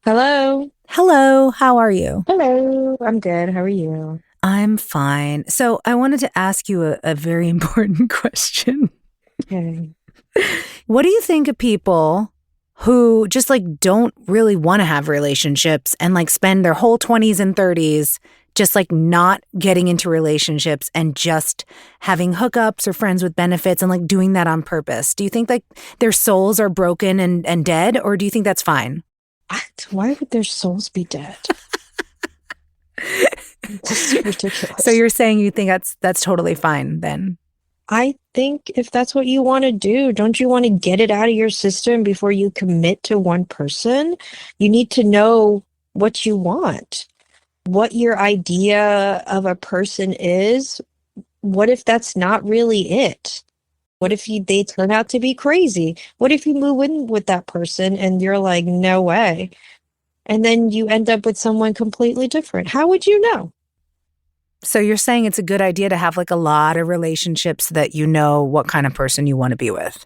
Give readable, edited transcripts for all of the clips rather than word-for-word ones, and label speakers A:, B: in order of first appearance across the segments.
A: Hello.
B: Hello, how are you?
A: Hello. I'm good. How are you?
B: I'm fine. So I wanted to ask you a very important question.
A: Okay.
B: What do you think of people who just don't really want to have relationships and spend their whole 20s and 30s just not getting into relationships and just having hookups or friends with benefits and doing that on purpose? Do you think their souls are broken and dead, or do you think that's fine?
A: What? Why would their souls be dead? This is ridiculous.
B: So you're saying you think that's totally fine then?
A: I think if that's what you want to do, don't you want to get it out of your system before you commit to one person? You need to know what you want, what your idea of a person is. What if that's not really it? What if they turn out to be crazy? What if you move in with that person and you're like, no way? And then you end up with someone completely different. How would you know?
B: So you're saying it's a good idea to have a lot of relationships so that you know what kind of person you want to be with?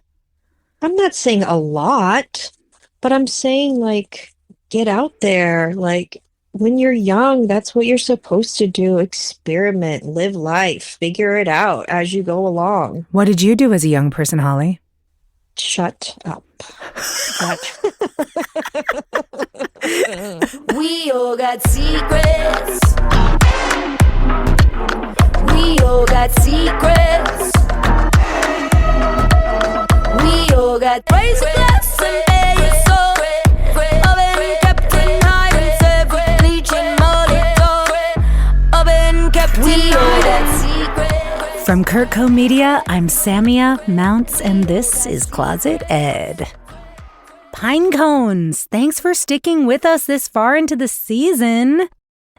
A: I'm not saying a lot, but I'm saying get out there. When you're young, that's what you're supposed to do. Experiment, live life, figure it out as you go along.
B: What did you do as a young person, Holly?
A: Shut up.
C: We all got secrets. We all got secrets. We all got crazy glass and air soul. Oven kept in high and several bleaching molitor. Oven kept we all got secrets.
B: From Kurtco Media, I'm Samia Mounts, and this is Closet Ed. Pine cones, thanks for sticking with us this far into the season.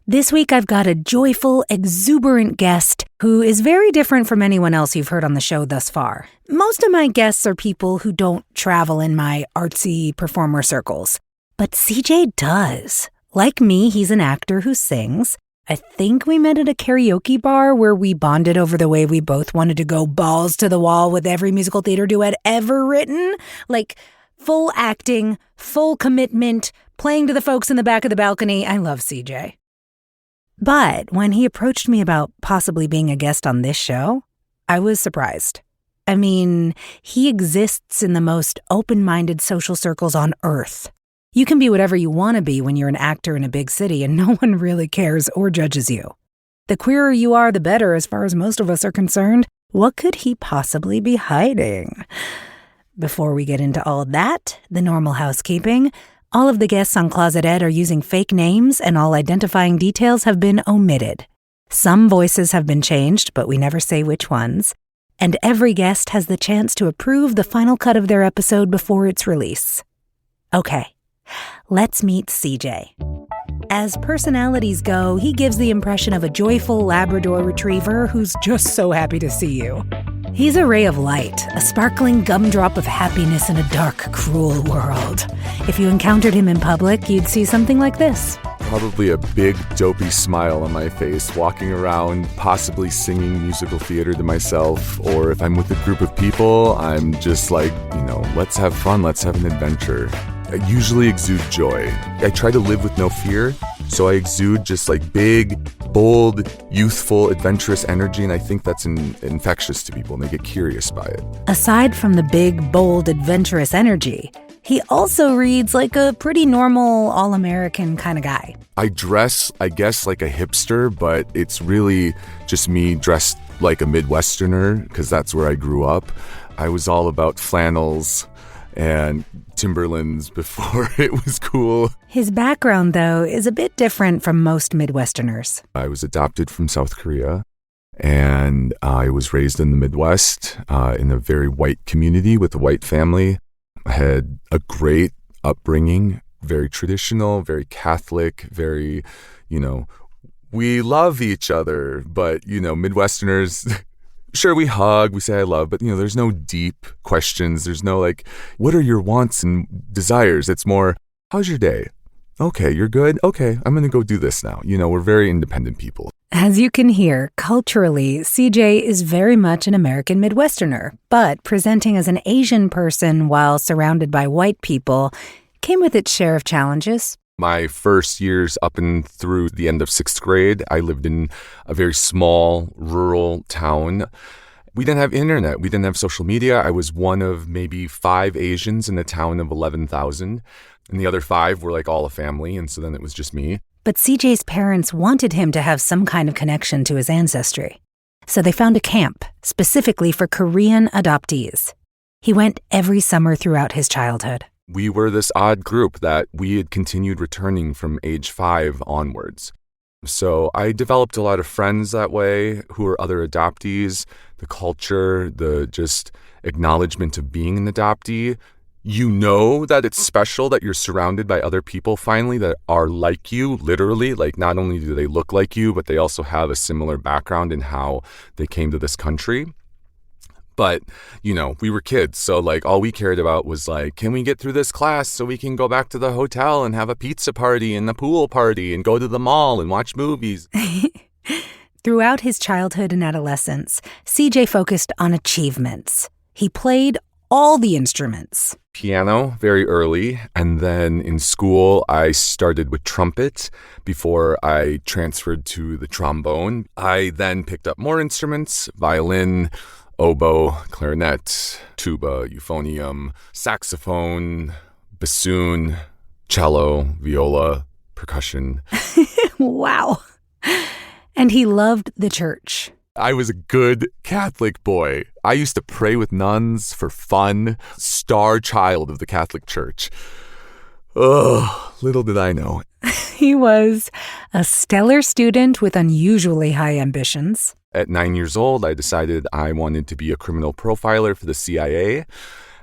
B: This week I've got a joyful, exuberant guest who is very different from anyone else you've heard on the show thus far. Most of my guests are people who don't travel in my artsy performer circles, but CJ does. Like me, he's an actor who sings. I think we met at a karaoke bar where we bonded over the way we both wanted to go balls to the wall with every musical theater duet ever written. Full acting, full commitment, playing to the folks in the back of the balcony. I love CJ. But when he approached me about possibly being a guest on this show, I was surprised. I mean, he exists in the most open-minded social circles on Earth. You can be whatever you want to be when you're an actor in a big city and no one really cares or judges you. The queerer you are, the better as far as most of us are concerned. What could he possibly be hiding? Before we get into all that, the normal housekeeping, all of the guests on Closet Ed are using fake names and all identifying details have been omitted. Some voices have been changed, but we never say which ones. And every guest has the chance to approve the final cut of their episode before its release. Okay, let's meet CJ. As personalities go, he gives the impression of a joyful Labrador retriever who's just so happy to see you. He's a ray of light, a sparkling gumdrop of happiness in a dark, cruel world. If you encountered him in public, you'd see something like this.
D: Probably a big, dopey smile on my face, walking around, possibly singing musical theater to myself, or if I'm with a group of people, I'm just let's have fun, let's have an adventure. I usually exude joy. I try to live with no fear, so I exude just big, bold, youthful, adventurous energy, and I think that's infectious to people, and they get curious by it.
B: Aside from the big, bold, adventurous energy, he also reads like a pretty normal, all-American kind of guy.
D: I dress, I guess, like a hipster, but it's really just me dressed like a Midwesterner, because that's where I grew up. I was all about flannels and Timberlands before it was cool.
B: His background, though, is a bit different from most Midwesterners.
D: I was adopted from South Korea, and I was raised in the Midwest in a very white community with a white family. I had a great upbringing, very traditional, very Catholic, very, we love each other, but, Midwesterners... Sure, we hug, we say I love, but, there's no deep questions. There's no, what are your wants and desires? It's more, how's your day? Okay, you're good? Okay, I'm going to go do this now. We're very independent people.
B: As you can hear, culturally, CJ is very much an American Midwesterner, but presenting as an Asian person while surrounded by white people came with its share of challenges.
D: My first years up and through the end of 6th grade, I lived in a very small rural town. We didn't have internet. We didn't have social media. I was one of maybe 5 Asians in a town of 11,000. And the other 5 were like all a family. And so then it was just me.
B: But CJ's parents wanted him to have some kind of connection to his ancestry. So they found a camp specifically for Korean adoptees. He went every summer throughout his childhood.
D: We were this odd group that we had continued returning from age 5 onwards. So I developed a lot of friends that way who were other adoptees. The culture, the just acknowledgement of being an adoptee. You know that it's special that you're surrounded by other people finally that are like you, literally. Like not only do they look like you, but they also have a similar background in how they came to this country. But, you know, we were kids, so like all we cared about was like, can we get through this class so we can go back to the hotel and have a pizza party and a pool party and go to the mall and watch movies?
B: Throughout his childhood and adolescence, CJ focused on achievements. He played all the instruments.
D: Piano very early, and then in school I started with trumpet before I transferred to the trombone. I then picked up more instruments, violin, oboe, clarinet, tuba, euphonium, saxophone, bassoon, cello, viola, percussion.
B: Wow. And he loved the church.
D: I was a good Catholic boy. I used to pray with nuns for fun. Star child of the Catholic Church. Oh, little did I know.
B: He was a stellar student with unusually high ambitions.
D: At 9 years old, I decided I wanted to be a criminal profiler for the CIA.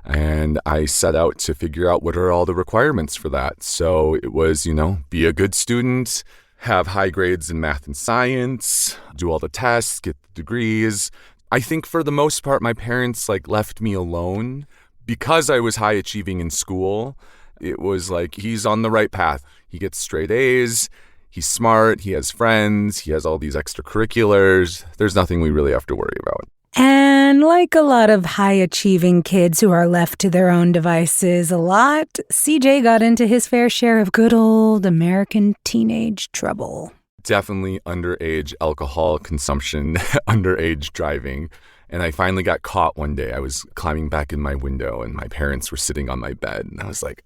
D: And I set out to figure out what are all the requirements for that. So it was, be a good student, have high grades in math and science, do all the tests, get the degrees. I think for the most part, my parents left me alone because I was high achieving in school. It was like, he's on the right path. He gets straight A's. He's smart. He has friends. He has all these extracurriculars. There's nothing we really have to worry about.
B: And like a lot of high-achieving kids who are left to their own devices CJ got into his fair share of good old American teenage trouble.
D: Definitely underage alcohol consumption, underage driving. And I finally got caught one day. I was climbing back in my window and my parents were sitting on my bed. And I was like,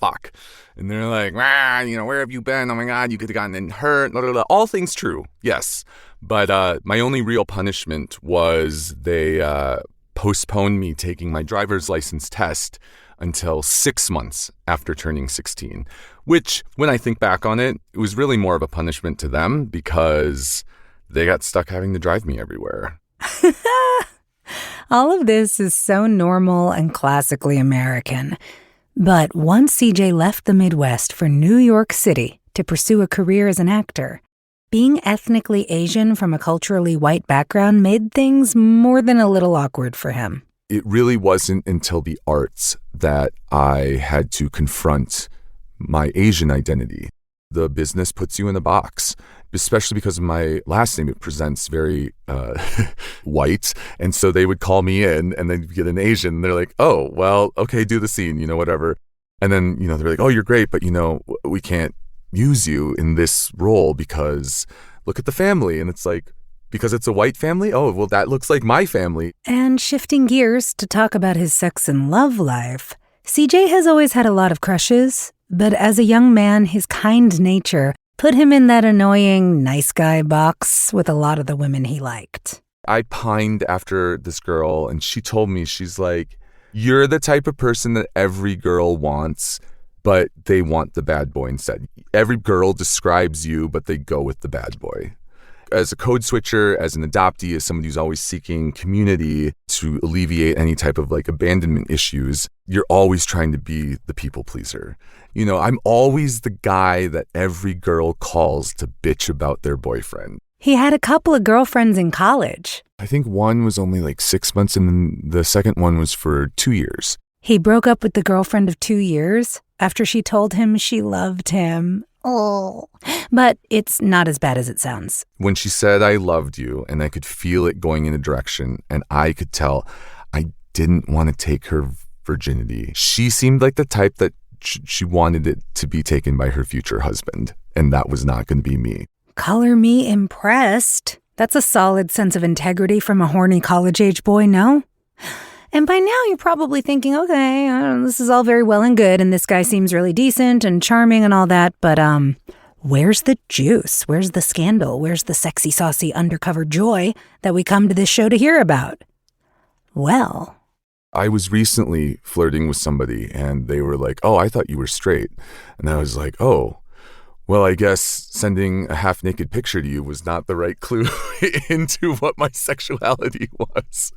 D: fuck. And they're like, where have you been? Oh my God, you could have gotten hurt. Blah, blah, blah. All things true, yes. But my only real punishment was they postponed me taking my driver's license test until 6 months after turning 16, which when I think back on it, it was really more of a punishment to them because they got stuck having to drive me everywhere.
B: All of this is so normal and classically American. But once CJ left the Midwest for New York City to pursue a career as an actor, being ethnically Asian from a culturally white background made things more than a little awkward for him.
D: It really wasn't until the arts that I had to confront my Asian identity. The business puts you in a box, especially because of my last name. It presents very white. And so they would call me in and then get an Asian. And they're like, oh, well, okay, do the scene, whatever. And then, they're like, oh, you're great, but, we can't use you in this role because look at the family. And it's like, because it's a white family? Oh, well, that looks like my family.
B: And shifting gears to talk about his sex and love life, CJ has always had a lot of crushes, but as a young man, his kind nature put him in that annoying nice guy box with a lot of the women he liked.
D: I pined after this girl, and she told me, she's like, you're the type of person that every girl wants, but they want the bad boy instead. Every girl describes you, but they go with the bad boy. As a code switcher, as an adoptee, as somebody who's always seeking community to alleviate any type of abandonment issues, you're always trying to be the people pleaser. I'm always the guy that every girl calls to bitch about their boyfriend.
B: He had a couple of girlfriends in college.
D: I think one was only 6 months and then the second one was for 2 years.
B: He broke up with the girlfriend of 2 years after she told him she loved him. Oh, but it's not as bad as it sounds.
D: When she said, I loved you, and I could feel it going in a direction, and I could tell I didn't want to take her virginity. She seemed like the type that she wanted it to be taken by her future husband, and that was not going to be me.
B: Color me impressed. That's a solid sense of integrity from a horny college-age boy, no? And by now you're probably thinking, okay, this is all very well and good, and this guy seems really decent and charming and all that, but where's the juice? Where's the scandal? Where's the sexy, saucy, undercover joy that we come to this show to hear about? Well,
D: I was recently flirting with somebody, and they were like, oh, I thought you were straight. And I was like, oh, well, I guess sending a half-naked picture to you was not the right clue into what my sexuality was.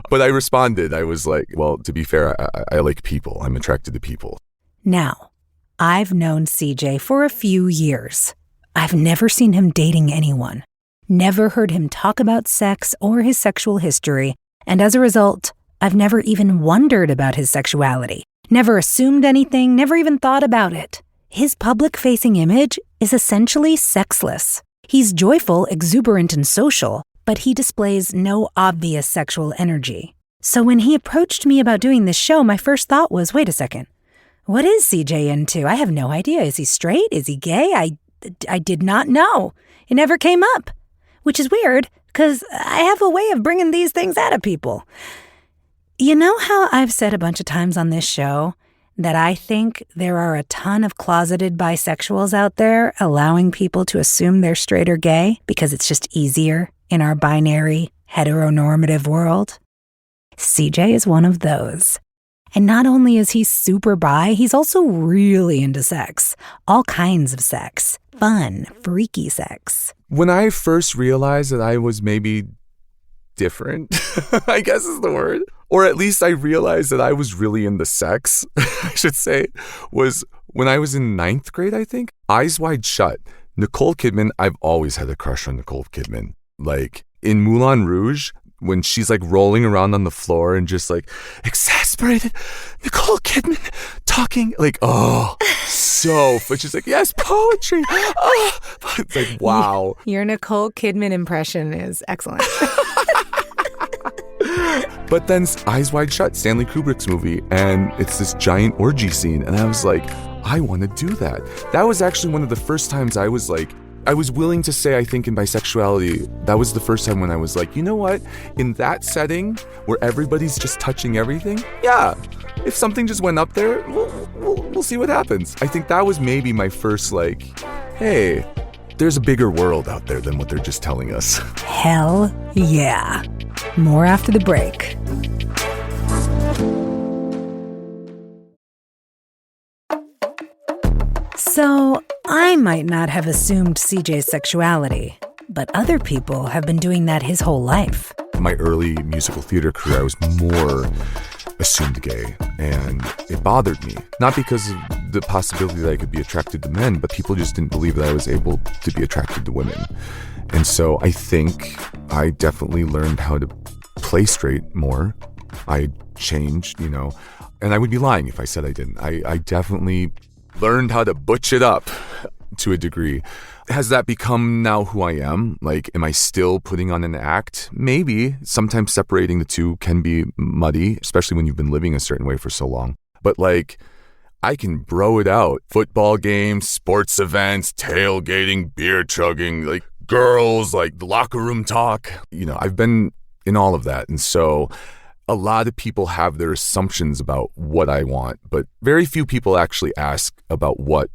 D: But I responded. I was like, well, to be fair, I like people. I'm attracted to people.
B: Now, I've known CJ for a few years. I've never seen him dating anyone, never heard him talk about sex or his sexual history, and as a result, I've never even wondered about his sexuality, never assumed anything, never even thought about it. His public-facing image is essentially sexless. He's joyful, exuberant, and social, but he displays no obvious sexual energy. So when he approached me about doing this show, my first thought was, wait a second, what is CJ into? I have no idea. Is he straight? Is he gay? I did not know. It never came up, which is weird because I have a way of bringing these things out of people. You know how I've said a bunch of times on this show that I think there are a ton of closeted bisexuals out there allowing people to assume they're straight or gay because it's just easier in our binary, heteronormative world? CJ is one of those. And not only is he super bi, he's also really into sex. All kinds of sex. Fun, freaky sex.
D: When I first realized that I was maybe different, I guess is the word, or at least I realized that I was really into sex, I should say, was when I was in 9th grade, I think. Eyes Wide Shut. Nicole Kidman, I've always had a crush on Nicole Kidman. Like in Moulin Rouge, when she's like rolling around on the floor and just like exasperated Nicole Kidman talking like, oh, so, but she's like, yes, poetry. Oh, it's like, wow.
B: Your Nicole Kidman impression is excellent.
D: But then Eyes Wide Shut, Stanley Kubrick's movie, and it's this giant orgy scene. And I was like, I want to do that. That was actually one of the first times I was like, I was willing to say, I think in bisexuality, that was the first time when I was like, you know what? In that setting where everybody's just touching everything, yeah, if something just went up there, we'll see what happens. I think that was maybe my first like, hey, there's a bigger world out there than what they're just telling us.
B: Hell yeah. More after the break. So, I might not have assumed CJ's sexuality, but other people have been doing that his whole life.
D: In my early musical theater career, I was more assumed gay, and it bothered me. Not because of the possibility that I could be attracted to men, but people just didn't believe that I was able to be attracted to women. And so I think I definitely learned how to play straight more. I changed, and I would be lying if I said I didn't. I definitely learned how to butch it up to a degree. Has that become now who I am? Like, am I still putting on an act? Maybe. Sometimes separating the two can be muddy, especially when you've been living a certain way for so long. But like, I can bro it out. Football games, sports events, tailgating, beer chugging, like girls, like the locker room talk. I've been in all of that. And so a lot of people have their assumptions about what I want, but very few people actually ask about what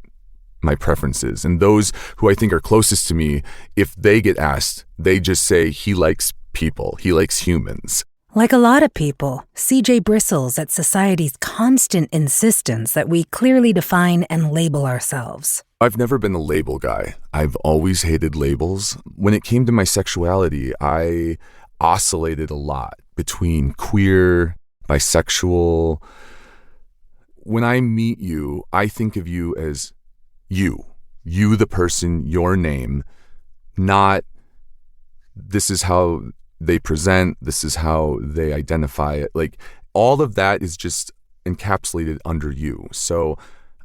D: my preference is. And those who I think are closest to me, if they get asked, they just say he likes people, he likes humans.
B: Like a lot of people, CJ bristles at society's constant insistence that we clearly define and label ourselves.
D: I've never been a label guy. I've always hated labels. When it came to my sexuality, I oscillated a lot between queer, bisexual. When I meet you, I think of you as you the person, your name, not this is how they present, this is how they identify it. Like, all of that is just encapsulated under you. So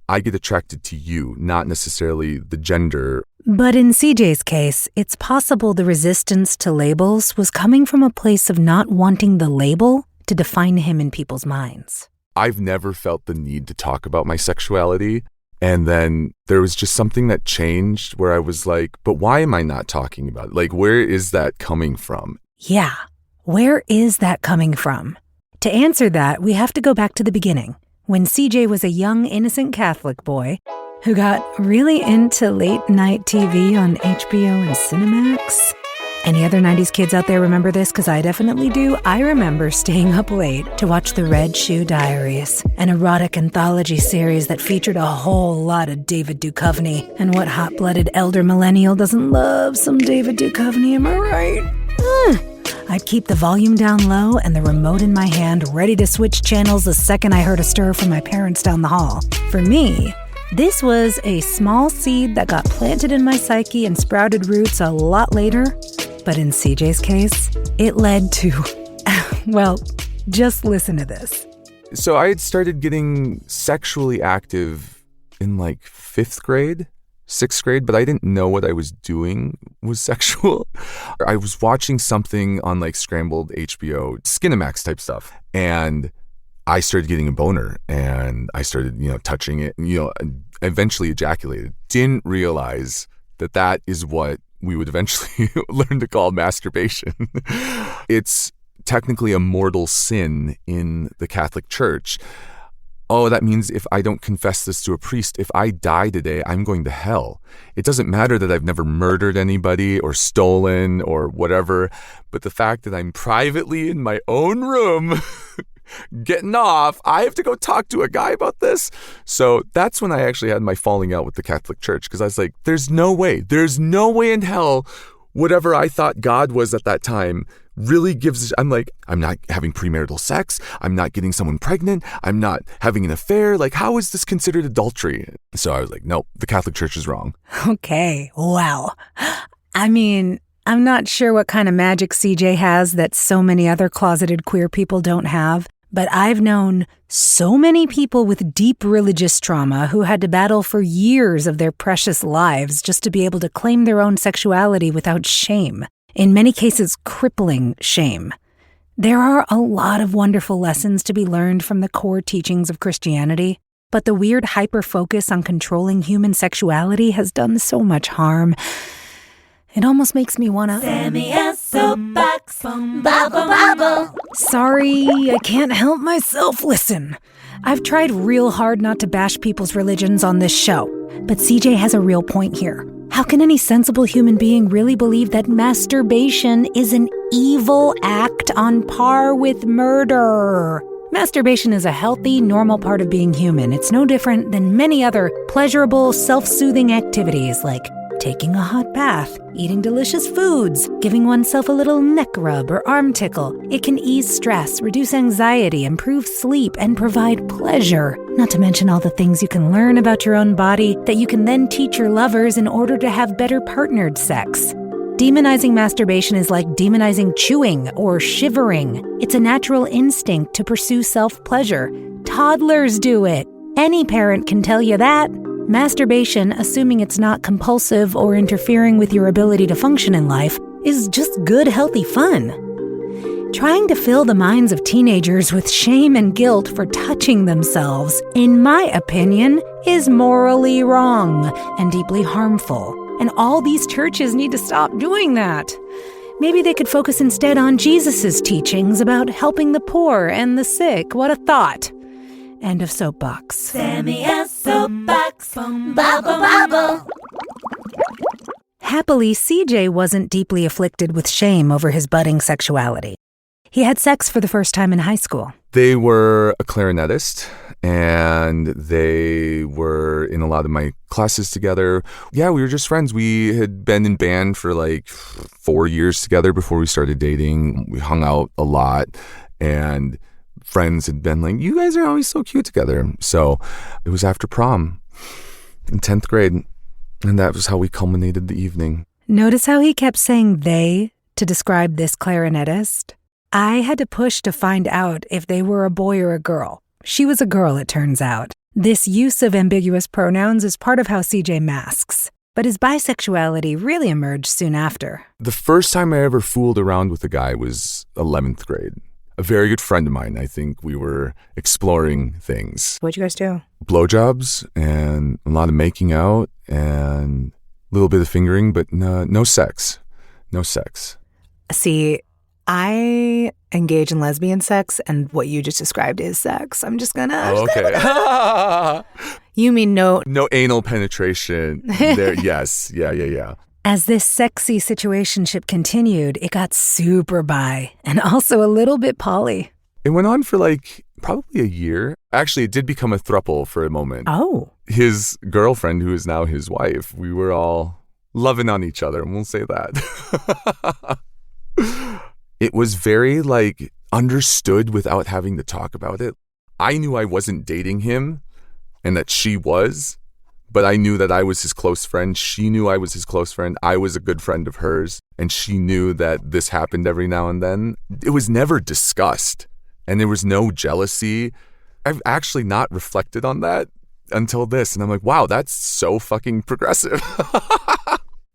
D: I get attracted to you, not necessarily the gender.
B: But in CJ's case, it's possible the resistance to labels was coming from a place of not wanting the label to define him in people's minds.
D: I've never felt the need to talk about my sexuality. And then there was just something that changed where I was like, but why am I not talking about it? Like, where is that coming from?
B: Yeah, where is that coming from? To answer that, we have to go back to the beginning, when CJ was a young, innocent Catholic boy who got really into late-night TV on HBO and Cinemax. Any other 90s kids out there remember this? Because I definitely do. I remember staying up late to watch The Red Shoe Diaries, an erotic anthology series that featured a whole lot of David Duchovny. And what hot-blooded elder millennial doesn't love some David Duchovny, am I right? I'd keep the volume down low and the remote in my hand ready to switch channels the second I heard a stir from my parents down the hall. For me, this was a small seed that got planted in my psyche and sprouted roots a lot later. But in CJ's case, it led to, well, just listen to this.
D: So I had started getting sexually active in like 5th grade, 6th grade, but I didn't know what I was doing was sexual. I was watching something on like scrambled HBO, Skinemax type stuff. And I started getting a boner and I started, touching it, eventually ejaculated. Didn't realize that is what we would eventually learn to call masturbation. It's technically a mortal sin in the Catholic Church. Oh, that means if I don't confess this to a priest, if I die today, I'm going to hell. It doesn't matter that I've never murdered anybody or stolen or whatever, but the fact that I'm privately in my own room getting off, I have to go talk to a guy about this. So that's when I actually had my falling out with the Catholic Church, because I was like, there's no way in hell whatever I thought God was at that time really gives. I'm like, I'm not having premarital sex. I'm not getting someone pregnant. I'm not having an affair. Like, how is this considered adultery? So I was like, nope, the Catholic Church is wrong.
B: Okay, wow. I mean, I'm not sure what kind of magic CJ has that so many other closeted queer people don't have. But I've known so many people with deep religious trauma who had to battle for years of their precious lives just to be able to claim their own sexuality without shame. In many cases, crippling shame. There are a lot of wonderful lessons to be learned from the core teachings of Christianity, but the weird hyper-focus on controlling human sexuality has done so much harm. It almost makes me wanna...
C: Sammy's soapbox, bubble bubble.
B: Sorry, I can't help myself. Listen, I've tried real hard not to bash people's religions on this show, but CJ has a real point here. How can any sensible human being really believe that masturbation is an evil act on par with murder? Masturbation is a healthy, normal part of being human. It's no different than many other pleasurable, self-soothing activities like taking a hot bath, eating delicious foods, giving oneself a little neck rub or arm tickle. It can ease stress, reduce anxiety, improve sleep, and provide pleasure. Not to mention all the things you can learn about your own body that you can then teach your lovers in order to have better partnered sex. Demonizing masturbation is like demonizing chewing or shivering. It's a natural instinct to pursue self-pleasure. Toddlers do it. Any parent can tell you that. Masturbation, assuming it's not compulsive or interfering with your ability to function in life, is just good, healthy fun. Trying to fill the minds of teenagers with shame and guilt for touching themselves, in my opinion, is morally wrong and deeply harmful. And all these churches need to stop doing that. Maybe they could focus instead on Jesus' teachings about helping the poor and the sick. What a thought. End of soapbox.
C: Sammy's soapbox, bubble bubble.
B: Happily, CJ wasn't deeply afflicted with shame over his budding sexuality. He had sex for the first time in high school.
D: They were a clarinetist, and they were in a lot of my classes together. Yeah, we were just friends. We had been in band for like 4 years together before we started dating. We hung out a lot, and friends had been like, you guys are always so cute together. So it was after prom in 10th grade, and that was how we culminated the evening.
B: Notice how he kept saying they to describe this clarinetist? I had to push to find out if they were a boy or a girl. She was a girl, it turns out. This use of ambiguous pronouns is part of how CJ masks, but his bisexuality really emerged soon after.
D: The first time I ever fooled around with a guy was 11th grade. a very good friend of mine. I think we were exploring things.
B: What'd you guys do?
D: Blowjobs and a lot of making out and a little bit of fingering, but no sex. No sex.
B: See, I engage in lesbian sex, and what you just described is sex. I'm just gonna...
D: Oh, okay.
B: You mean no...
D: No anal penetration there. Yes. Yeah.
B: As this sexy situationship continued, it got super bi and also a little bit poly.
D: It went on for like probably a year. Actually, it did become a throuple for a moment.
B: Oh.
D: His girlfriend, who is now his wife, we were all loving on each other, and we'll say that. It was very like understood without having to talk about it. I knew I wasn't dating him and that she was, but I knew that I was his close friend. She knew I was his close friend. I was a good friend of hers, and she knew that this happened every now and then. It was never discussed, and there was no jealousy. I've actually not reflected on that until this, and I'm like, wow, that's so fucking progressive.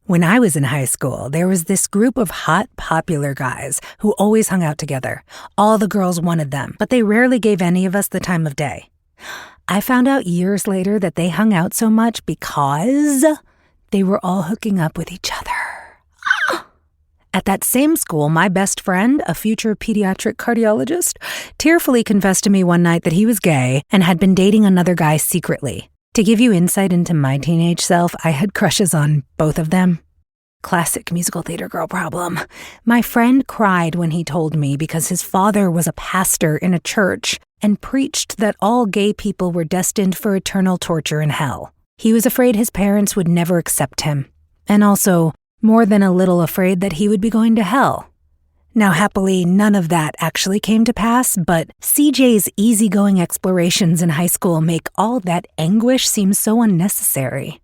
B: When I was in high school, there was this group of hot, popular guys who always hung out together. All the girls wanted them, but they rarely gave any of us the time of day. I found out years later that they hung out so much because they were all hooking up with each other. At that same school, my best friend, a future pediatric cardiologist, tearfully confessed to me one night that he was gay and had been dating another guy secretly. To give you insight into my teenage self, I had crushes on both of them. Classic musical theater girl problem. My friend cried when he told me because his father was a pastor in a church and preached that all gay people were destined for eternal torture in hell. He was afraid his parents would never accept him, and also more than a little afraid that he would be going to hell. Now, happily, none of that actually came to pass, but CJ's easygoing explorations in high school make all that anguish seem so unnecessary.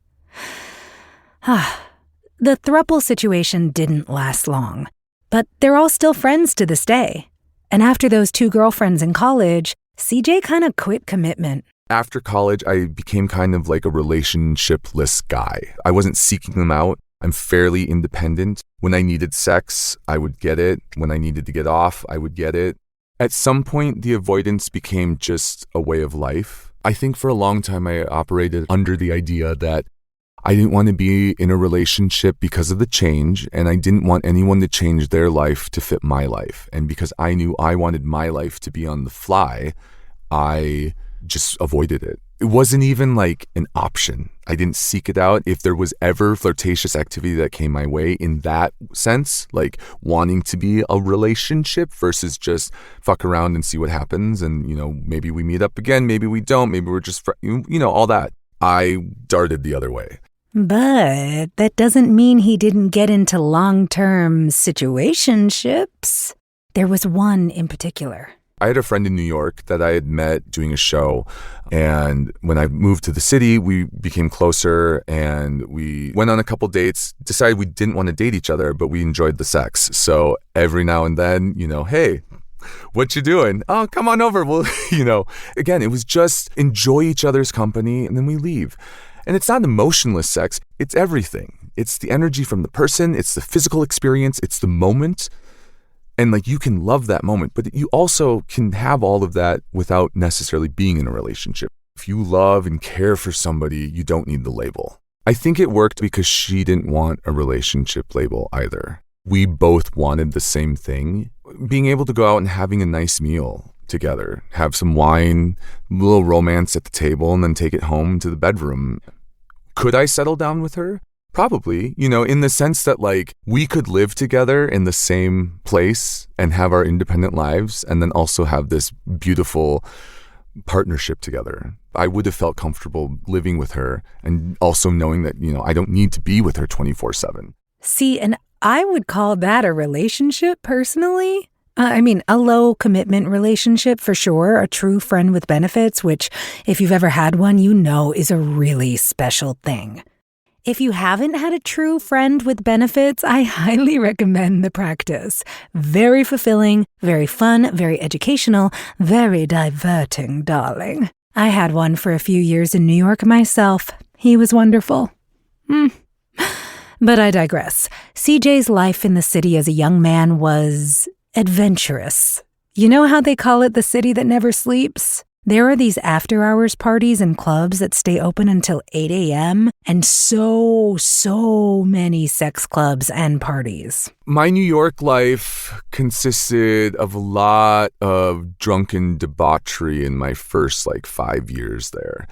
B: The throuple situation didn't last long, but they're all still friends to this day. And after those two girlfriends in college, CJ kind of quit commitment.
D: After college, I became kind of like a relationshipless guy. I wasn't seeking them out. I'm fairly independent. When I needed sex, I would get it. When I needed to get off, I would get it. At some point, the avoidance became just a way of life. I think for a long time, I operated under the idea that I didn't want to be in a relationship because of the change, and I didn't want anyone to change their life to fit my life. And because I knew I wanted my life to be on the fly, I just avoided it. It wasn't even like an option. I didn't seek it out. If there was ever flirtatious activity that came my way in that sense, like wanting to be a relationship versus just fuck around and see what happens, and, maybe we meet up again, maybe we don't, maybe we're just, all that, I darted the other way.
B: But that doesn't mean he didn't get into long-term situationships. There was one in particular.
D: I had a friend in New York that I had met doing a show, and when I moved to the city, we became closer, and we went on a couple dates, decided we didn't want to date each other, but we enjoyed the sex. So every now and then, hey, what you doing? Oh, come on over. Well, again, it was just enjoy each other's company, and then we leave. And it's not emotionless sex. It's everything. It's the energy from the person. It's the physical experience. It's the moment. And you can love that moment, but you also can have all of that without necessarily being in a relationship. If you love and care for somebody, you don't need the label. I think it worked because she didn't want a relationship label either. We both wanted the same thing. Being able to go out and having a nice meal together, have some wine, a little romance at the table, and then take it home to the bedroom. Could I settle down with her? Probably, in the sense that we could live together in the same place and have our independent lives and then also have this beautiful partnership together. I would have felt comfortable living with her and also knowing that, I don't need to be with her 24/7.
B: See, and I would call that a relationship personally. A low commitment relationship for sure, a true friend with benefits, which if you've ever had one, is a really special thing. If you haven't had a true friend with benefits, I highly recommend the practice. Very fulfilling, very fun, very educational, very diverting, darling. I had one for a few years in New York myself. He was wonderful. But I digress. CJ's life in the city as a young man was adventurous. You know how they call it the city that never sleeps? There are these after-hours parties and clubs that stay open until 8 a.m. and so many sex clubs and parties.
D: My New York life consisted of a lot of drunken debauchery in my first 5 years there.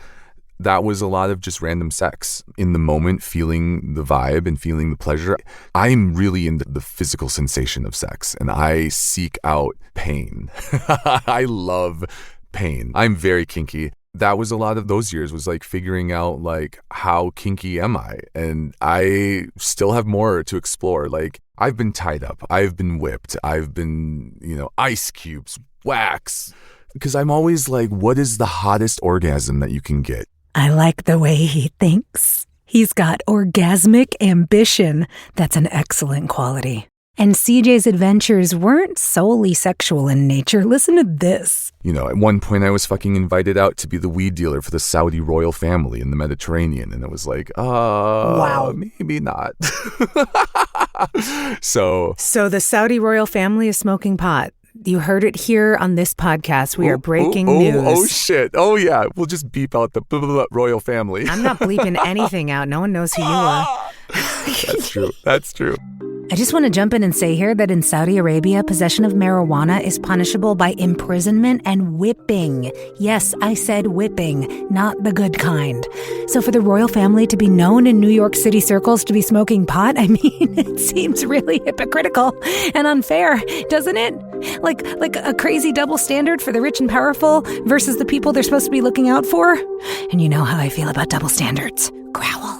D: That was a lot of just random sex. In the moment, feeling the vibe and feeling the pleasure. I'm really into the physical sensation of sex, and I seek out pain. I love pain. I'm very kinky. That was a lot of those years, was figuring out how kinky am I? And I still have more to explore. I've been tied up. I've been whipped. I've been, ice cubes, wax. Because I'm always what is the hottest orgasm that you can get?
B: I like the way he thinks. He's got orgasmic ambition. That's an excellent quality. And CJ's adventures weren't solely sexual in nature. Listen to this.
D: At one point I was fucking invited out to be the weed dealer for the Saudi royal family in the Mediterranean. And it was wow, maybe not. So
B: the Saudi royal family is smoking pot. You heard it here on this podcast. We are breaking news.
D: Oh, shit. Oh, yeah. We'll just beep out the royal family.
B: I'm not bleeping anything out. No one knows who you are.
D: That's true. That's true.
B: I just want to jump in and say here that in Saudi Arabia, possession of marijuana is punishable by imprisonment and whipping. Yes, I said whipping, not the good kind. So for the royal family to be known in New York City circles to be smoking pot, it seems really hypocritical and unfair, doesn't it? Like a crazy double standard for the rich and powerful versus the people they're supposed to be looking out for. And you know how I feel about double standards. Growl.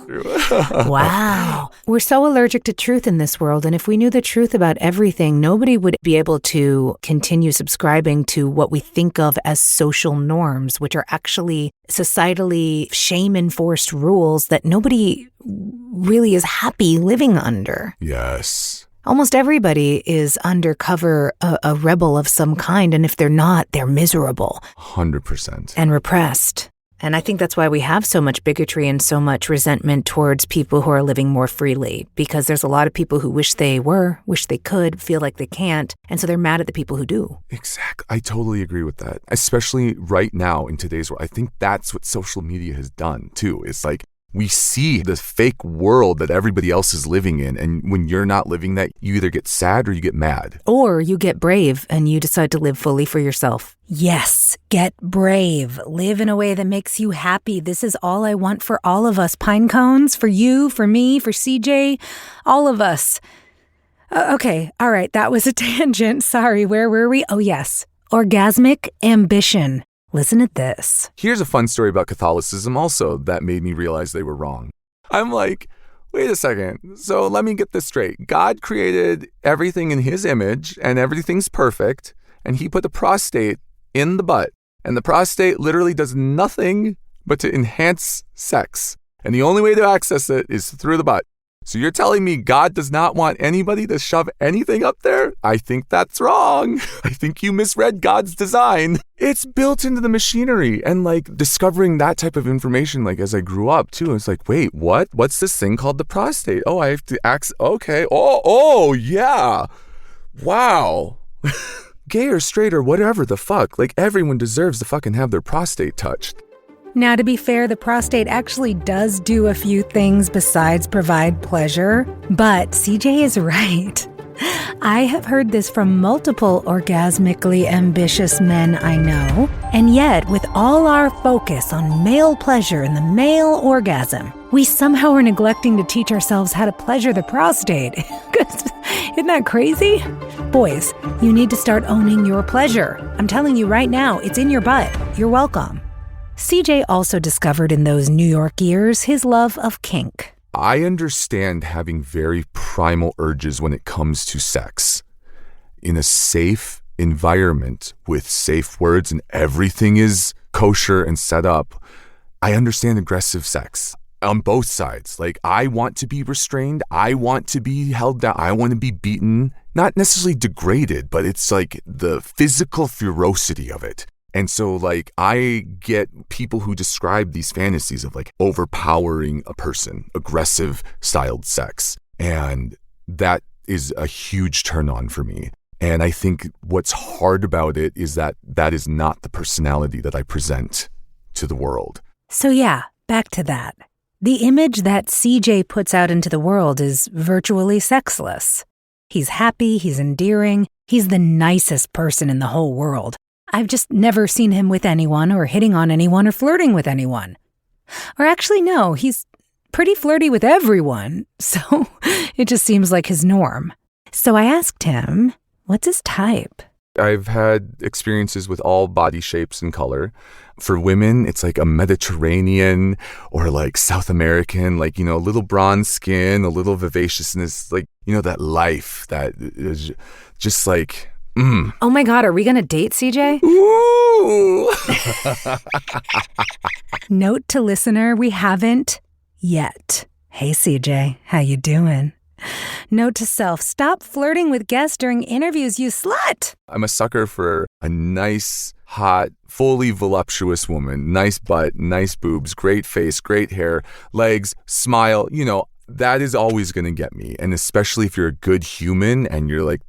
B: Wow. We're so allergic to truth in this world, and if we knew the truth about everything, nobody would be able to continue subscribing to what we think of as social norms, which are actually societally shame-enforced rules that nobody really is happy living under.
D: Yes.
B: Almost everybody is undercover a rebel of some kind, and if they're not, they're miserable.
D: 100%.
B: And repressed. And I think that's why we have so much bigotry and so much resentment towards people who are living more freely, because there's a lot of people who wish they could, feel like they can't, and so they're mad at the people who do.
D: Exactly. I totally agree with that, especially right now in today's world. I think that's what social media has done, too. It's we see the fake world that everybody else is living in, and when you're not living that, you either get sad or you get mad.
B: Or you get brave and you decide to live fully for yourself. Yes, get brave. Live in a way that makes you happy. This is all I want for all of us. Pine cones, for you, for me, for CJ, all of us. Okay, all right, that was a tangent. Sorry, where were we? Oh, yes, orgasmic ambition. Listen to this.
D: Here's a fun story about Catholicism also that made me realize they were wrong. I'm wait a second. So let me get this straight. God created everything in his image and everything's perfect. And he put the prostate in the butt. And the prostate literally does nothing but to enhance sex. And the only way to access it is through the butt. So you're telling me God does not want anybody to shove anything up there? I think that's wrong. I think you misread God's design. It's built into the machinery. And discovering that type of information, as I grew up too, it's wait, what? What's this thing called the prostate? Oh, I have to access. Okay. Oh, yeah. Wow. Gay or straight or whatever the fuck. Everyone deserves to fucking have their prostate touched.
B: Now, to be fair, the prostate actually does do a few things besides provide pleasure, but CJ is right. I have heard this from multiple orgasmically ambitious men I know, and yet, with all our focus on male pleasure and the male orgasm, we somehow are neglecting to teach ourselves how to pleasure the prostate. Isn't that crazy? Boys, you need to start owning your pleasure. I'm telling you right now, it's in your butt. You're welcome. CJ also discovered in those New York years his love of kink.
D: I understand having very primal urges when it comes to sex. In a safe environment with safe words and everything is kosher and set up, I understand aggressive sex on both sides. I want to be restrained. I want to be held down. I want to be beaten. Not necessarily degraded, but it's the physical ferocity of it. And so, I get people who describe these fantasies of, overpowering a person, aggressive styled sex. And that is a huge turn on for me. And I think what's hard about it is that that is not the personality that I present to the world.
B: So yeah, back to that. The image that CJ puts out into the world is virtually sexless. He's happy, he's endearing, he's the nicest person in the whole world. I've just never seen him with anyone or hitting on anyone or flirting with anyone. Or actually, no, he's pretty flirty with everyone, so it just seems like his norm. So I asked him, what's his type?
D: I've had experiences with all body shapes and color. For women, it's like a Mediterranean or like South American, like, a little bronze skin, a little vivaciousness, like, that life that is just like,
B: Oh my God, are we gonna date CJ?
D: Ooh.
B: Note to listener, we haven't yet. Hey CJ, how you doing? Note to self, stop flirting with guests during interviews, you slut!
D: I'm a sucker for a nice, hot, fully voluptuous woman. Nice butt, nice boobs, great face, great hair, legs, smile. That is always going to get me. And especially if you're a good human and you're like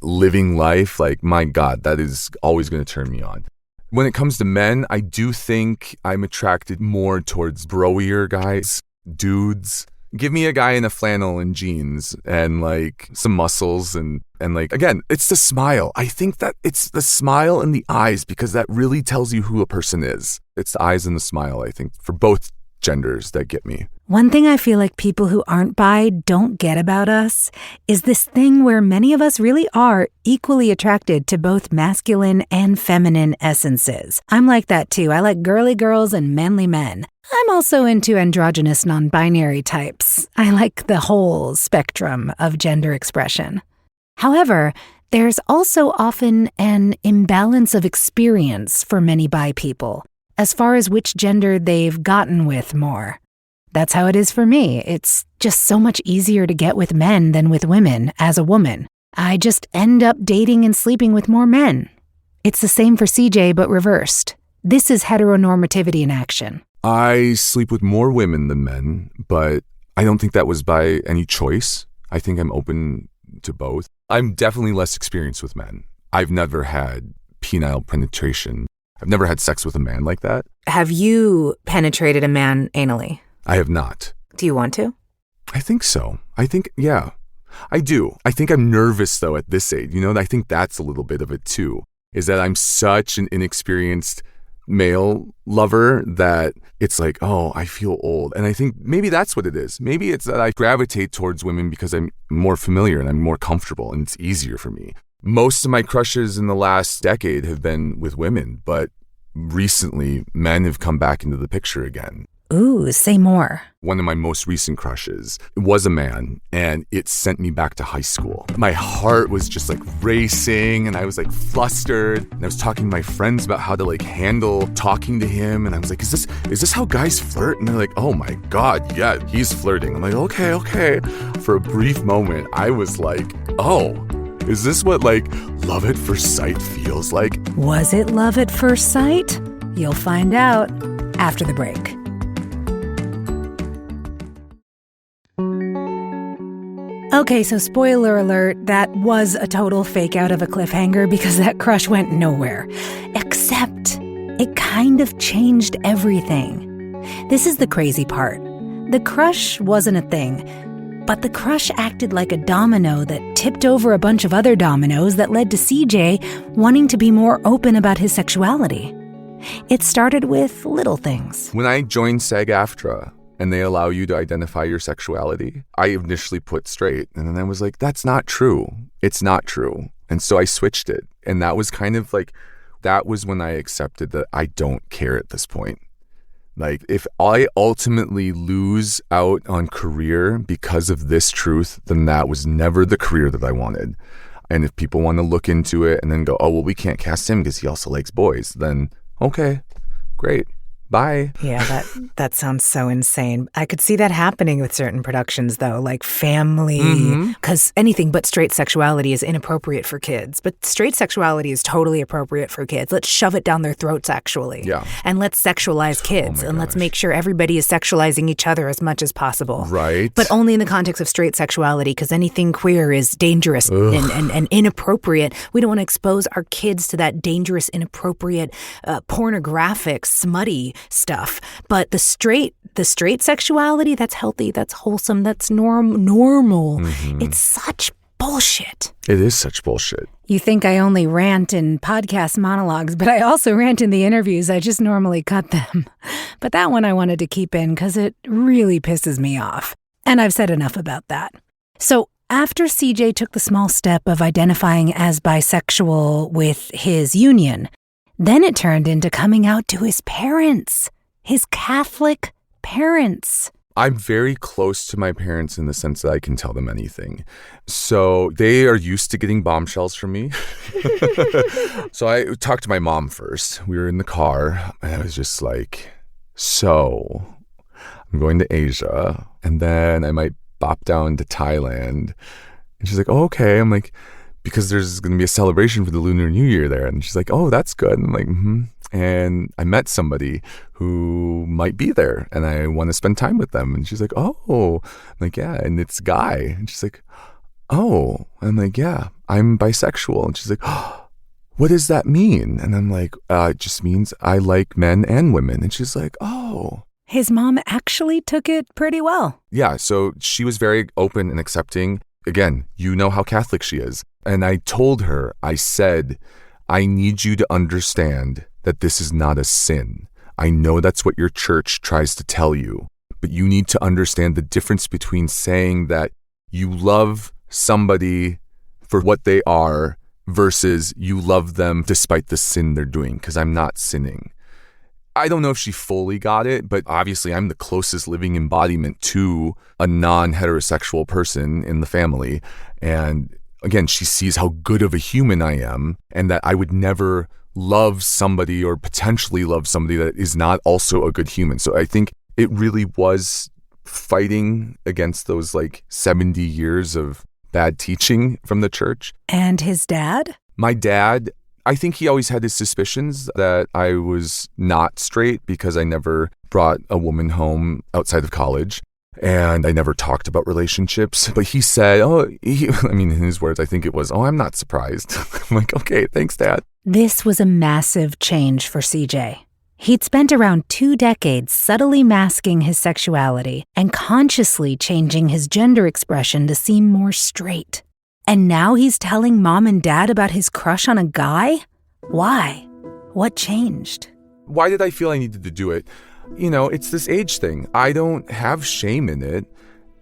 D: living life, like, my God, that is always going to turn me on. When it comes to men, I do think I'm attracted more towards broier guys, dudes. Give me a guy in a flannel and jeans and like some muscles and like, again, it's the smile. I think that it's the smile and the eyes because that really tells you who a person is. It's the eyes and the smile, I think, for both genders that get me.
B: One thing I feel like people who aren't bi don't get about us is this thing where many of us really are equally attracted to both masculine and feminine essences. I'm like that too. I like girly girls and manly men. I'm also into androgynous non-binary types. I like the whole spectrum of gender expression. However, there's also often an imbalance of experience for many bi people as far as which gender they've gotten with more. That's how it is for me. It's just so much easier to get with men than with women as a woman. I just end up dating and sleeping with more men. It's the same for CJ, but reversed. This is heteronormativity in action.
D: I sleep with more women than men, but I don't think that was by any choice. I think I'm open to both. I'm definitely less experienced with men. I've never had penile penetration. I've never had sex with a man like that.
B: Have you penetrated a man anally?
D: I have not.
B: Do you want to?
D: I think so. Yeah, I do. I think I'm nervous though at this age. I think that's a little bit of it too, is that I'm such an inexperienced male lover that it's like, oh, I feel old. And I think maybe that's what it is. Maybe it's that I gravitate towards women because I'm more familiar and I'm more comfortable and it's easier for me. Most of my crushes in the last decade have been with women, but recently men have come back into the picture again.
B: Ooh, say more.
D: One of my most recent crushes was a man, and it sent me back to high school. My heart was just like racing, and I was like flustered. And I was talking to my friends about how to like handle talking to him, and I was like, is this how guys flirt? And they're like, oh my God, yeah, he's flirting. I'm like, okay. For a brief moment, I was like, oh, is this what like love at first sight feels like?
B: Was it love at first sight? You'll find out after the break. Okay, so spoiler alert, that was a total fake out of a cliffhanger because that crush went nowhere. Except it kind of changed everything. This is the crazy part. The crush wasn't a thing, but the crush acted like a domino that tipped over a bunch of other dominoes that led to CJ wanting to be more open about his sexuality. It started with little things.
D: When I joined SAG-AFTRA, and they allow you to identify your sexuality, I initially put straight. And then I was like, that's not true. It's not true. And so I switched it. And that was kind of like, that was when I accepted that I don't care at this point. Like, if I ultimately lose out on career because of this truth, then that was never the career that I wanted. And if people want to look into it and then go, oh, well, we can't cast him because he also likes boys, then okay, great. bye.
B: Yeah, that sounds so insane. I could see that happening with certain productions, though, like family, because anything but straight sexuality is inappropriate for kids. But straight sexuality is totally appropriate for kids. Let's shove it down their throats, actually.
D: Yeah.
B: And let's sexualize kids, and let's make sure everybody is sexualizing each other as much as possible.
D: Right.
B: But only in the context of straight sexuality, because anything queer is dangerous and inappropriate. We don't want to expose our kids to that dangerous, inappropriate, pornographic, smutty stuff. But the straight sexuality, that's healthy, that's wholesome, that's normal. It's such bullshit.
D: It is such bullshit.
B: You think I only rant in podcast monologues, but I also rant in the interviews. I just normally cut them. But that one I wanted to keep in because it really pisses me off. And I've said enough about that. So after CJ took the small step of identifying as bisexual with his union, then it turned into coming out to his parents, his Catholic parents.
D: I'm very close to my parents in the sense that I can tell them anything. So they are used to getting bombshells from me. So I talked to my mom first. We were in the car, and I was just like, so I'm going to Asia, and then I might bop down to Thailand. And she's like, oh, okay. I'm like, because there's going to be a celebration for the Lunar New Year there. And she's like, oh, that's good. And I'm like, And I met somebody who might be there, and I want to spend time with them. And she's like, oh. I'm like, yeah, and it's a guy. And she's like, oh. And I'm like, yeah, I'm bisexual. And she's like, oh, what does that mean? And I'm like, it just means I like men and women. And she's like, oh.
B: His mom actually took it pretty well.
D: Yeah, so she was very open and accepting. Again, you know how Catholic she is. And I told her, I said, I need you to understand that this is not a sin. I know that's what your church tries to tell you, but you need to understand the difference between saying that you love somebody for what they are versus you love them despite the sin they're doing, because I'm not sinning. I don't know if she fully got it, but obviously I'm the closest living embodiment to a non-heterosexual person in the family. And again, she sees how good of a human I am, and that I would never love somebody or potentially love somebody that is not also a good human. So I think it really was fighting against those 70 years of bad teaching from the church.
B: And his dad?
D: My dad, I think he always had his suspicions that I was not straight because I never brought a woman home outside of college. And I never talked about relationships. But he said, in his words, I think it was, I'm not surprised. I'm like, okay, thanks, Dad.
B: This was a massive change for CJ. He'd spent around 2 decades subtly masking his sexuality and consciously changing his gender expression to seem more straight. And now he's telling mom and dad about his crush on a guy? Why? What changed?
D: Why did I feel I needed to do it? It's this age thing. I don't have shame in it,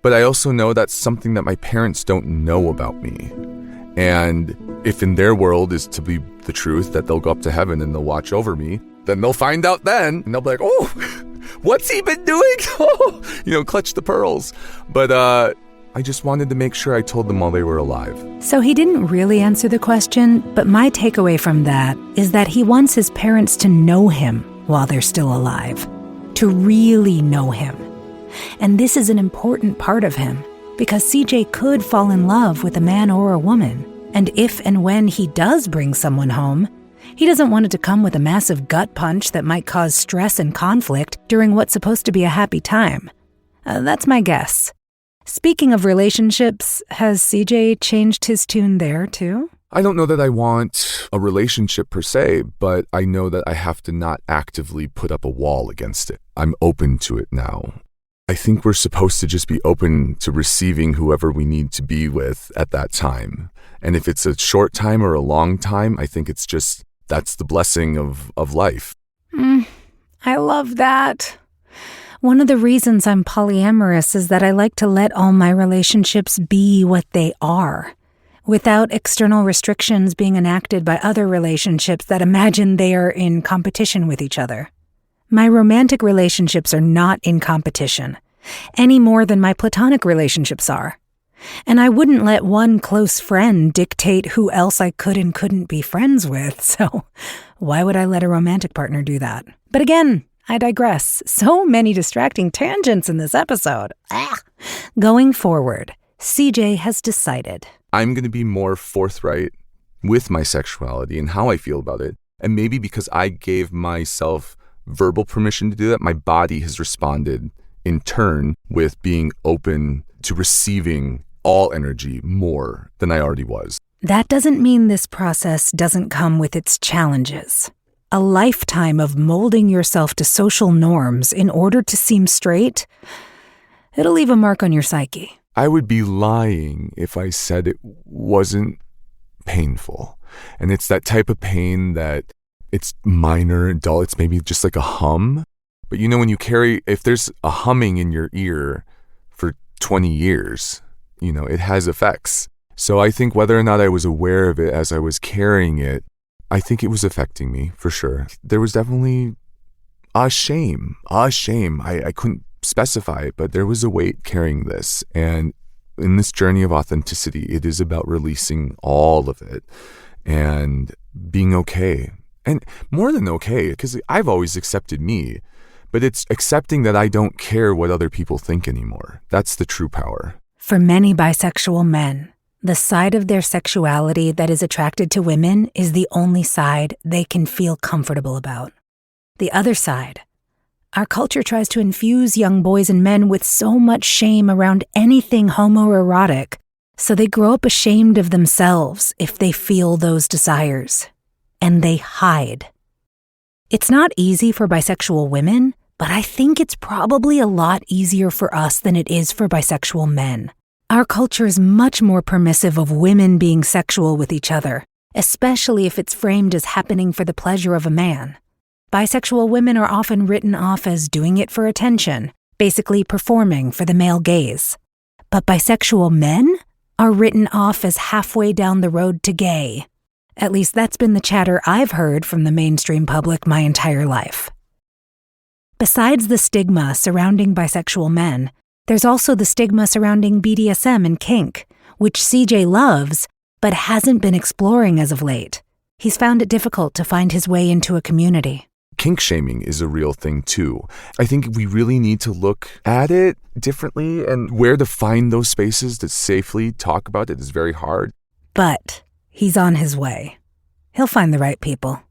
D: but I also know that's something that my parents don't know about me. And if in their world is to be the truth, that they'll go up to heaven and they'll watch over me, then they'll find out then, and they'll be like, oh, what's he been doing? Clutch the pearls. But I just wanted to make sure I told them while they were alive.
B: So he didn't really answer the question, but my takeaway from that is that he wants his parents to know him while they're still alive. To really know him. And this is an important part of him, because CJ could fall in love with a man or a woman. And if and when he does bring someone home, he doesn't want it to come with a massive gut punch that might cause stress and conflict during what's supposed to be a happy time. That's my guess. Speaking of relationships, has CJ changed his tune there too?
D: I don't know that I want a relationship per se, but I know that I have to not actively put up a wall against it. I'm open to it now. I think we're supposed to just be open to receiving whoever we need to be with at that time. And if it's a short time or a long time, I think it's just, that's the blessing of life.
B: I love that. One of the reasons I'm polyamorous is that I like to let all my relationships be what they are, without external restrictions being enacted by other relationships that imagine they are in competition with each other. My romantic relationships are not in competition, any more than my platonic relationships are. And I wouldn't let one close friend dictate who else I could and couldn't be friends with, so why would I let a romantic partner do that? But again, I digress. So many distracting tangents in this episode. Going forward, CJ has decided.
D: I'm going to be more forthright with my sexuality and how I feel about it. And maybe because I gave myself verbal permission to do that, my body has responded in turn with being open to receiving all energy more than I already was.
B: That doesn't mean this process doesn't come with its challenges. A lifetime of molding yourself to social norms in order to seem straight, it'll leave a mark on your psyche.
D: I would be lying if I said it wasn't painful. And it's that type of pain that it's minor and dull. It's maybe just like a hum. But you know, when you if there's a humming in your ear for 20 years, you know, it has effects. So I think whether or not I was aware of it as I was carrying it, I think it was affecting me for sure. There was definitely a shame. I couldn't specify it, but there was a weight carrying this. And in this journey of authenticity, it is about releasing all of it and being okay. And more than okay, because I've always accepted me, but it's accepting that I don't care what other people think anymore. That's the true power.
B: For many bisexual men, the side of their sexuality that is attracted to women is the only side they can feel comfortable about. The other side, our culture tries to infuse young boys and men with so much shame around anything homoerotic, so they grow up ashamed of themselves if they feel those desires, and they hide. It's not easy for bisexual women, but I think it's probably a lot easier for us than it is for bisexual men. Our culture is much more permissive of women being sexual with each other, especially if it's framed as happening for the pleasure of a man. Bisexual women are often written off as doing it for attention, basically performing for the male gaze. But bisexual men are written off as halfway down the road to gay. At least that's been the chatter I've heard from the mainstream public my entire life. Besides the stigma surrounding bisexual men, there's also the stigma surrounding BDSM and kink, which CJ loves, but hasn't been exploring as of late. He's found it difficult to find his way into a community.
D: Kink shaming is a real thing too. I think we really need to look at it differently, and where to find those spaces to safely talk about it is very hard.
B: But he's on his way. He'll find the right people.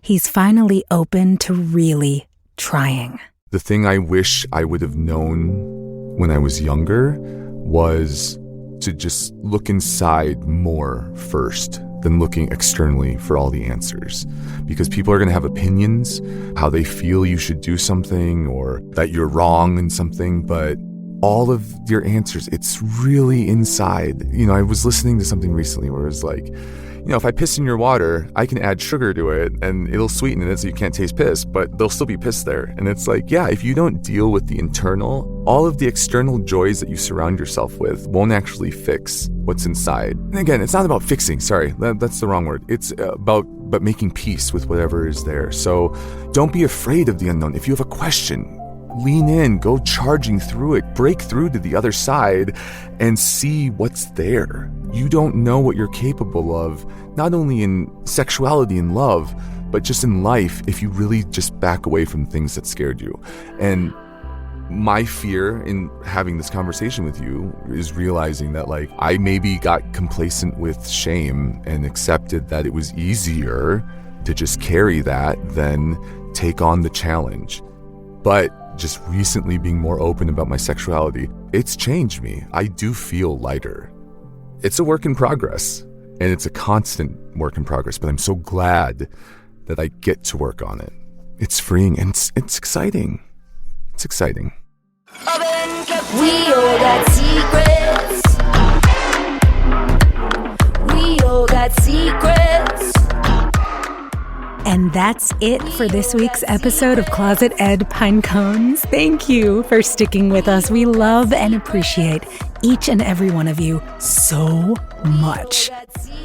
B: He's finally open to really trying.
D: The thing I wish I would have known when I was younger was to just look inside more first than looking externally for all the answers. Because people are going to have opinions, how they feel you should do something or that you're wrong in something, but all of your answers, it's really inside. You know, I was listening to something recently where it was like, you know, if I piss in your water, I can add sugar to it and it'll sweeten it so you can't taste piss, but there'll still be piss there. And it's like, yeah, if you don't deal with the internal, all of the external joys that you surround yourself with won't actually fix what's inside. And again, it's not about fixing, sorry, that's the wrong word. It's about making peace with whatever is there. So don't be afraid of the unknown. If you have a question, lean in, go charging through it, break through to the other side and see what's there. You don't know what you're capable of, not only in sexuality and love, but just in life if you really just back away from things that scared you. And my fear in having this conversation with you is realizing that like I maybe got complacent with shame and accepted that it was easier to just carry that than take on the challenge. But just recently being more open about my sexuality, it's changed me. I do feel lighter. It's a work in progress, and it's a constant work in progress, but I'm so glad that I get to work on it. It's freeing, and it's exciting. It's exciting.
C: We all got secrets. We all got secrets.
B: And that's it for this week's episode of Closet Ed Pinecones. Thank you for sticking with us. We love and appreciate each and every one of you so much.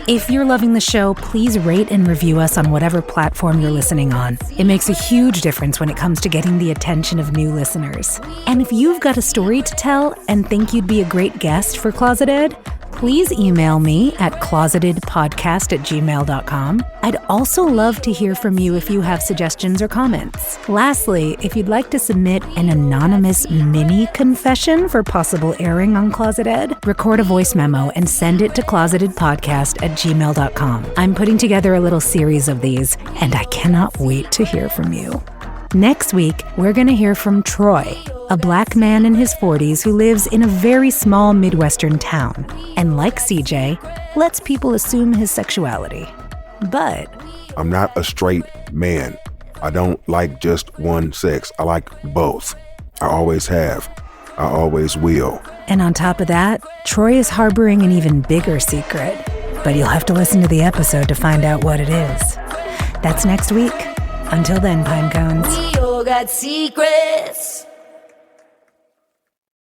B: If you're loving the show, please rate and review us on whatever platform you're listening on. It makes a huge difference when it comes to getting the attention of new listeners. And if you've got a story to tell and think you'd be a great guest for Closet Ed, please email me at closetedpodcast@gmail.com. I'd also love to hear from you if you have suggestions or comments. Lastly, if you'd like to submit an anonymous mini confession for possible airing on Closet Ed, record a voice memo and send it to closetedpodcast@gmail.com. I'm putting together a little series of these, and I cannot wait to hear from you. Next week, we're going to hear from Troy, a Black man in his 40s who lives in a very small Midwestern town, and like CJ, lets people assume his sexuality. But
E: I'm not a straight man. I don't like just one sex. I like both. I always have. I always will.
B: And on top of that, Troy is harboring an even bigger secret. But you'll have to listen to the episode to find out what it is. That's next week. Until then, Pine Cones.
C: We all got secrets.